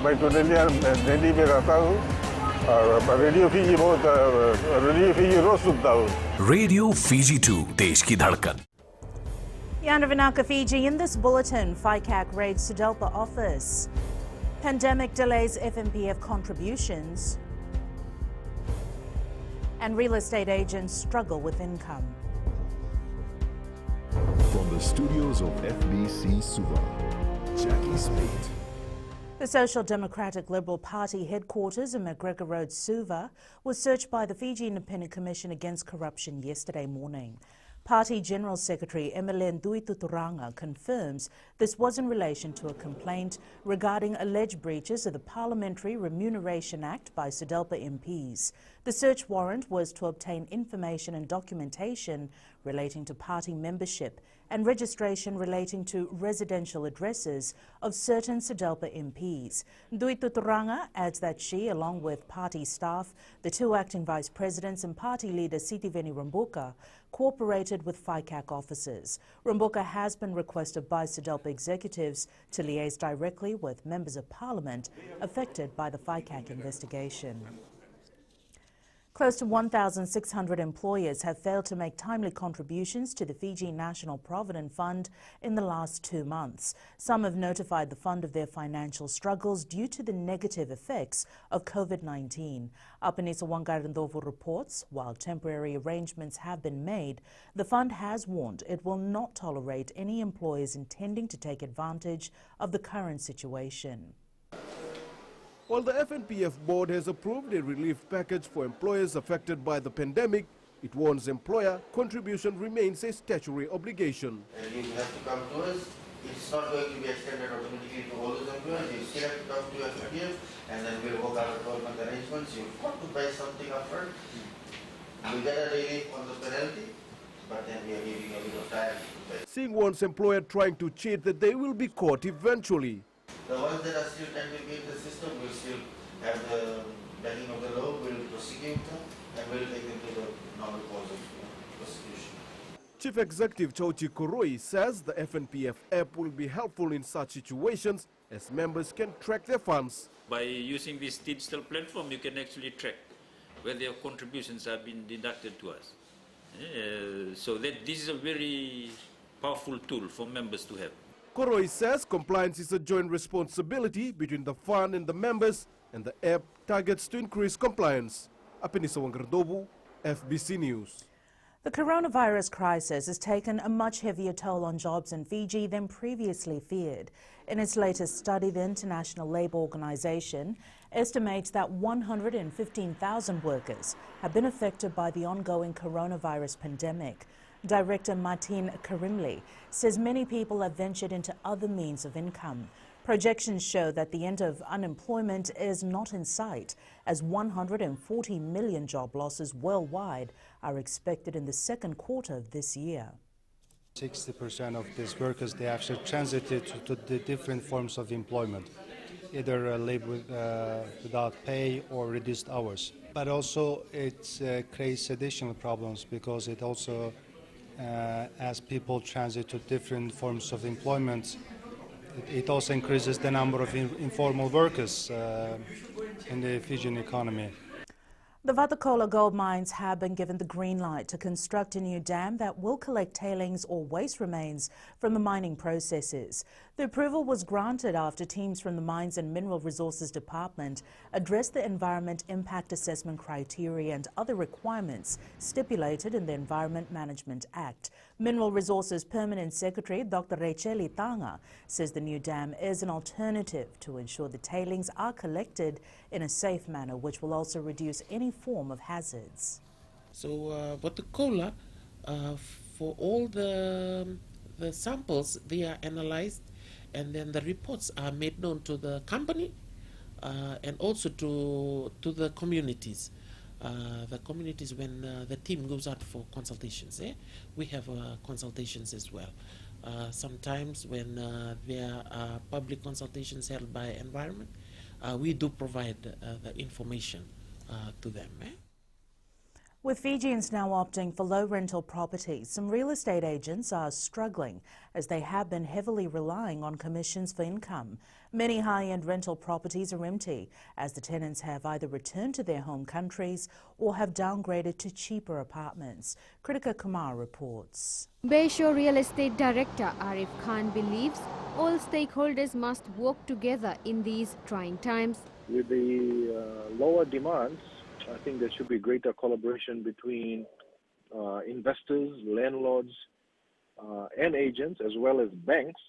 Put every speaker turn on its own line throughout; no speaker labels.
baik tu dia jadi beratahu radio Fiji बहुत radio Fiji रोज सुनता हूँ
रेडियो फीजी 2 देश की धड़कन.
Yanavanaka, Fiji. In this bulletin, FICA raids SDLP office. Pandemic delays FMPF contributions. And real estate agents struggle with income.
From the studios of FBC Suva, Jackie Smith.
The Social Democratic Liberal Party headquarters in McGregor Road, Suva, was searched by the Fiji Independent Commission Against Corruption yesterday morning. Party General Secretary Emilian Duituturanga confirms this was in relation to a complaint regarding alleged breaches of the Parliamentary Remuneration Act by SDLP MPs. The search warrant was to obtain information and documentation relating to party membership and registration relating to residential addresses of certain SDLP MPs. Duituturanga adds that she, along with party staff, the two acting vice presidents and party leader Sitiveni Rambuka, cooperated with FICA officers. Rambuka has been requested by SDLP executives to liaise directly with members of parliament affected by the FICA investigation. Close to 1,600 employers have failed to make timely contributions to the Fiji National Provident Fund in the last 2 months. Some have notified the fund of their financial struggles due to the negative effects of COVID-19. Apanisa Wangarandovo reports, while temporary arrangements have been made, the fund has warned it will not tolerate any employers intending to take advantage of the current situation.
While the FNPF board has approved a relief package for employers affected by the pandemic, it warns employer contribution remains a statutory obligation.
You have to come to us. It's not going to be extended automatically to all those employers. You still have to come to FNPF and then we'll work out the government arrangements. You've got to pay something upfront. You get a relief on the penalty, but then we are giving a bit of time to pay.
Seeing one's employer trying to cheat that they will be caught eventually.
The ones that are still trying to game the system will still have the backing of the law, will prosecute them, and will take them to the normal course of prosecution.
Chief Executive Chauchi Koroi says the FNPF app will be helpful in such situations as members can track their funds.
By using this digital platform, you can actually track where their contributions have been deducted to us. So that this is a very powerful tool for members to have.
Koroi says compliance is a joint responsibility between the fund and the members, and the app targets to increase compliance. Apenisa Wangardobu, FBC News.
The coronavirus crisis has taken a much heavier toll on jobs in Fiji than previously feared. In its latest study, the International Labour Organization estimates that 115,000 workers have been affected by the ongoing coronavirus pandemic. Director Martin Karimli says many people have ventured into other means of income. Projections show that the end of unemployment is not in sight, as 140 million job losses worldwide are expected in the second quarter of this year.
60% of these workers, they actually transited to the different forms of employment, either labor without pay or reduced hours. But also it creates additional problems because it also as people transit to different forms of employment, it also increases the number of informal workers in the Fijian economy.
The Vodafone gold mines have been given the green light to construct a new dam that will collect tailings or waste remains from the mining processes. The approval was granted after teams from the Mines and Mineral Resources Department addressed the Environment Impact Assessment criteria and other requirements stipulated in the Environment Management Act. Mineral Resources Permanent Secretary Dr. Racheli Tanga says the new dam is an alternative to ensure the tailings are collected in a safe manner, which will also reduce any form of hazards.
So Vodafone, for all the samples, they are analyzed, and then the reports are made known to the company and also to the communities. The communities, when the team goes out for consultations, we have consultations as well. Sometimes when there are public consultations held by environment, we do provide the information to them.
With Fijians now opting for low rental properties, some real estate agents are struggling as they have been heavily relying on commissions for income. Many high-end rental properties are empty as the tenants have either returned to their home countries or have downgraded to cheaper apartments. Kritika Kumar reports.
Bayshore Real Estate Director Arif Khan believes all stakeholders must work together in these trying times.
With the lower demands, I think there should be greater collaboration between investors, landlords, and agents, as well as banks,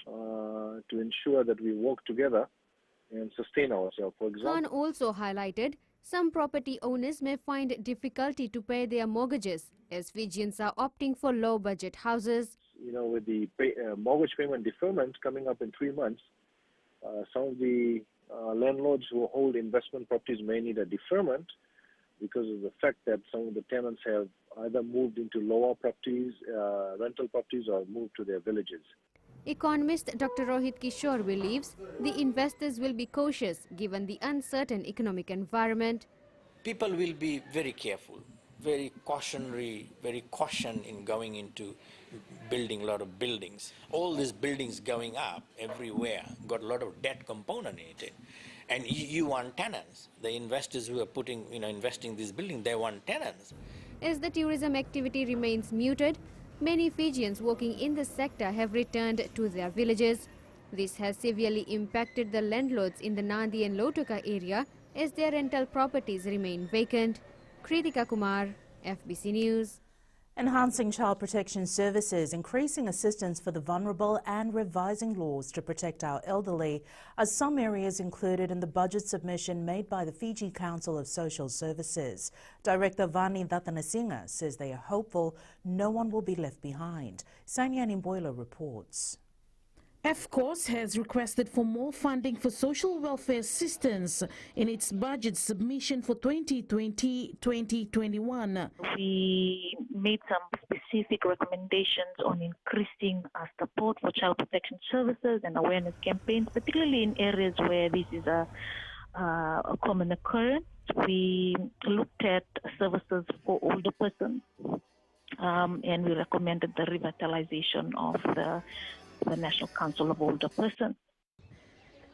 to ensure that we work together and sustain ourselves. For example,
Khan also highlighted some property owners may find difficulty to pay their mortgages as Fijians are opting for low-budget houses.
You know, with the mortgage payment deferment coming up in 3 months, some of the landlords who hold investment properties may need a deferment because of the fact that some of the tenants have either moved into lower properties, rental properties, or moved to their villages.
Economist Dr. Rohit Kishore believes the investors will be cautious given the uncertain economic environment.
People will be very careful, very caution in going into building a lot of buildings. All these buildings going up everywhere got a lot of debt component in it. And you want tenants. The investors who are investing in this building, they want tenants.
As the tourism activity remains muted, many Fijians working in the sector have returned to their villages. This has severely impacted the landlords in the Nandi and Lautoka area as their rental properties remain vacant. Kritika Kumar, FBC News.
Enhancing child protection services, increasing assistance for the vulnerable and revising laws to protect our elderly are some areas included in the budget submission made by the Fiji Council of Social Services. Director Vani Vatanasinga says they are hopeful no one will be left behind. Sanyani Boiler reports.
FCOS has requested for more funding for social welfare assistance in its budget submission for 2020-2021.
We made some specific recommendations on increasing support for child protection services and awareness campaigns, particularly in areas where this is a common occurrence. We looked at services for older persons, and we recommended the revitalization of the National Council of Older Persons.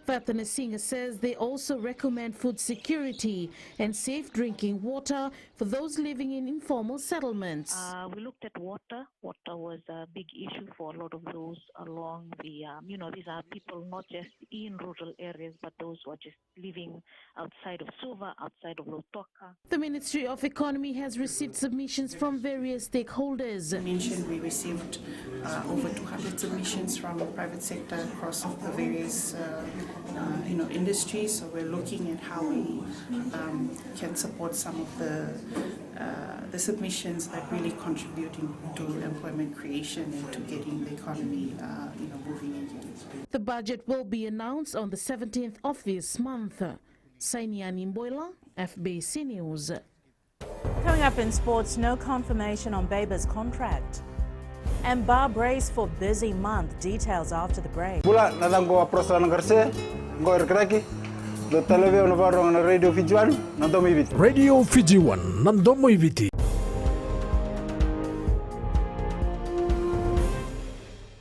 Vatanasinga says they also recommend food security and safe drinking water for those living in informal settlements.
We looked at water. Water was a big issue for a lot of those along the, these are people not just in rural areas, but those who are just living outside of Suva, outside of Lautoka.
The Ministry of Economy has received submissions from various stakeholders.
I mentioned we received over 200 submissions from the private sector across the various industries, so we're looking at how we can support some of the submissions that really contributing to employment creation and to getting the economy moving again.
The budget will be announced on the 17th of this month. Sainiani Mboila, FBC News.
Coming up in sports, no confirmation on Baber's contract. And bar brace for busy month. Details after the break.
Radio Fiji 1 Nandomo Ibiti.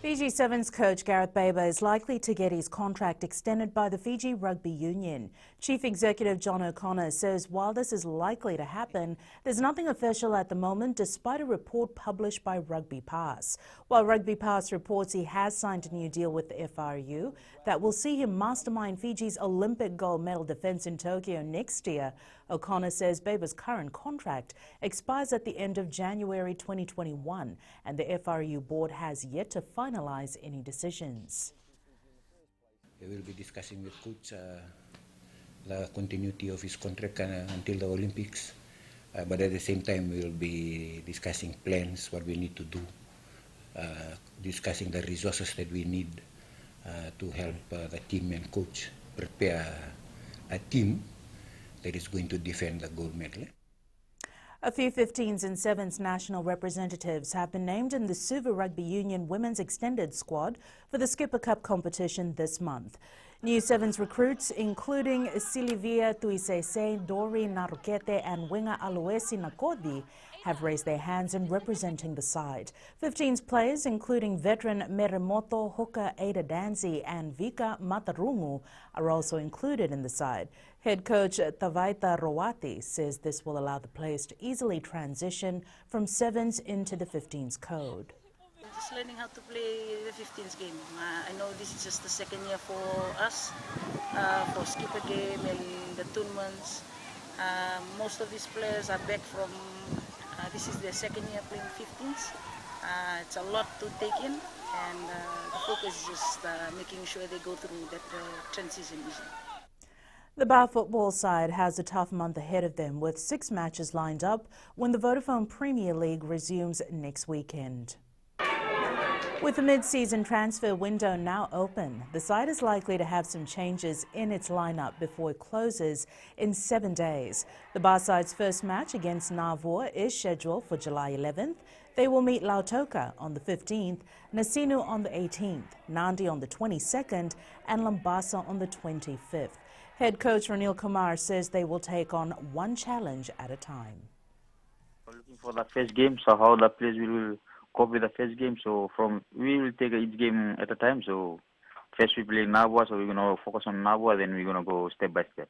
Fiji Sevens coach Gareth Baber is likely to get his contract extended by the Fiji Rugby Union. Chief Executive John O'Connor says while this is likely to happen, there's nothing official at the moment despite a report published by Rugby Pass. While Rugby Pass reports he has signed a new deal with the FRU that will see him mastermind Fiji's Olympic gold medal defence in Tokyo next year, O'Connor says Baber's current contract expires at the end of January 2021 and the FRU board has yet to finalise any decisions.
We will be discussing with coach the continuity of his contract until the Olympics, but at the same time we will be discussing plans, what we need to do, discussing the resources that we need to help the team and coach prepare a team that is going to defend the gold medal.
A few 15s and 7s national representatives have been named in the Super Rugby Union Women's Extended Squad for the Skipper Cup competition this month. New Sevens recruits, including Silivia Tuisese, Dori Narukete and Winga Aluesi Nakodi, have raised their hands in representing the side. 15 players, including veteran Meremoto Hoka Ada Danzi and Vika Matarungu, are also included in the side. Head coach Tavaita Rawati says this will allow the players to easily transition from sevens into the 15s code.
Just learning how to play the 15s game. I know this is just the second year for us, for skipper game and the tournaments. Most of these players are back from, this is their second year playing 15s. It's a lot to take in, and the focus is just making sure they go through that transition easily.
The Bar football side has a tough month ahead of them, with 6 matches lined up when the Vodafone Premier League resumes next weekend. With the mid-season transfer window now open, the side is likely to have some changes in its lineup before it closes in 7 days. The Bar side's first match against Navua is scheduled for July 11th. They will meet Lautoka on the 15th, Nasinu on the 18th, Nandi on the 22nd, and Lambasa on the 25th. Head coach Ranil Kumar says they will take on one challenge at a time.
We're looking for the first game, so how the players will cope with the first game. So we will take each game at a time. So first we play Navua, so we're going to focus on Navua, then we're going to go step by step.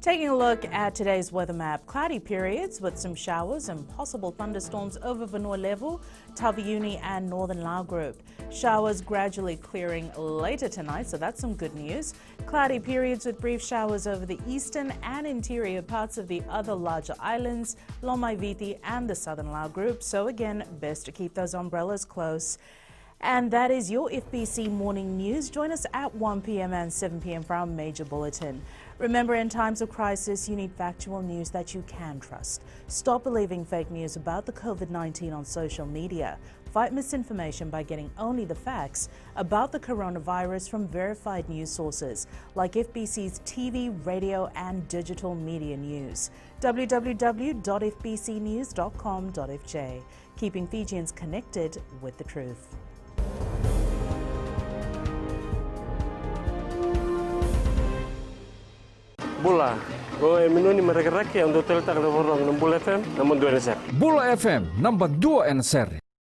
Taking a look at today's weather map, cloudy periods with some showers and possible thunderstorms over Vanua Level, Taviuni and Northern Lao Group. Showers gradually clearing later tonight, so that's some good news. Cloudy periods with brief showers over the eastern and interior parts of the other larger islands, Lomaiviti and the Southern Lao Group. So again, best to keep those umbrellas close. And that is your FBC Morning News. Join us at 1 p.m. and 7 p.m. for our major bulletin. Remember, in times of crisis, you need factual news that you can trust. Stop believing fake news about the COVID-19 on social media. Fight misinformation by getting only the facts about the coronavirus from verified news sources like FBC's TV, radio and digital media news. www.fbcnews.com.fj. Keeping Fijians connected with the truth.
Bula, gue minuni mereka-reka untuk teletak di orang 6 FM, namun 2 NSR.
Bula FM, number 2 NSR.